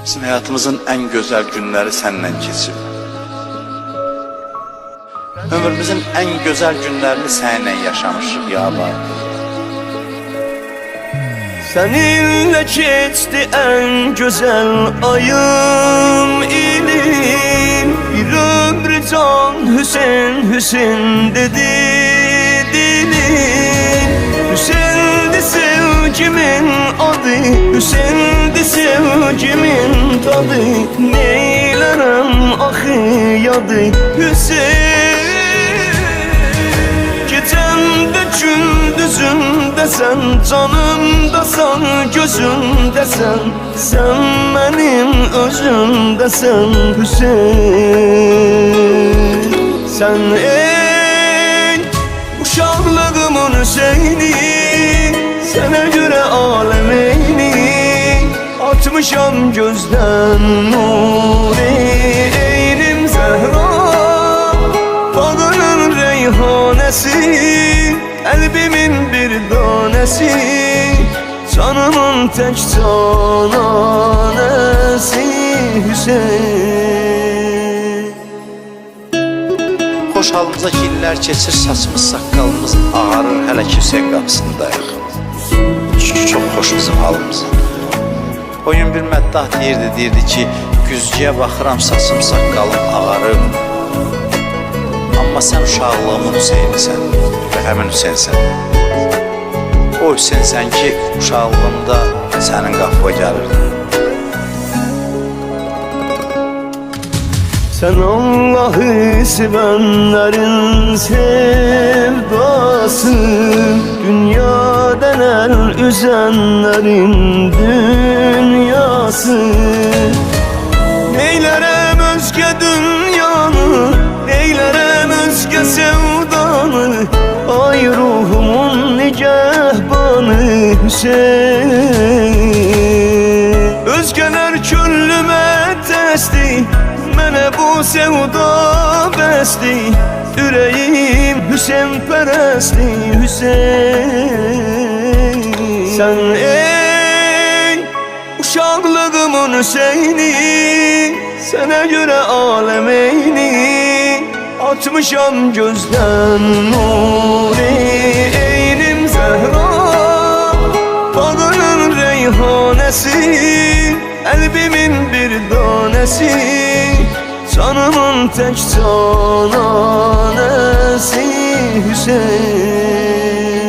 Bizim hayatımızın en güzel günleri seninle geçiyor. Ömrümüzün en güzel günlerini seninle yaşamışıq ya Allah. Seninle geçti en güzel ayım ilim. Bir ömrü can Hüseyin Hüseyin dedi dilim. Hüseyin'di sevgimin adı, Hüseyin'di sevgimin tadı. Neylerem ahı yadı Hüseyin. Gecemde gündüzümdesen, canımdasan, gözümdesen, sen benim özümdesen Hüseyin. Sen ey uşaqlığımın Hüseyni, sana göre alem eyni. Atmışam gözden nuri, eynim Zehra, bağının reyhanesi, kalbimin bir tanesi, canımın tek cananesi Hüseyin. Xoş halımıza ki illər keçir, saçımız, saqqalımız ağarır, hələ ki Hüseyin qapısındayıq. Çox xoş bizim halımız. O gün bir məddah deyirdi ki, güzgüyə baxıram, saçım, saqqalım ağarır. Amma sən uşaqlığımın Hüseynisən və həmin Hüseynsən. O Hüseynsən ki, uşaqlığımda sənin qapıya gəlirdi. Sen Allah'ı sevenlerin sevdası, dünya denen üzenlerin dünyası. Neylerem özge dünyanı, neylerem özge sevdanı, ay ruhumun nigahbanı Hüseyin. Özgeler küllüme testi, mənə bu sevda bəsdi, ürəyim Hüseyin pərəsti Hüseyin. Sən ey uşaqlığımın Hüseyni, sənə görə aləm eyni. Atmışam gözdən nuri, eynim Zəhra, bağının reyhanesi, kalbimin bir tanesi, canımın tek cananesi Hüseyin.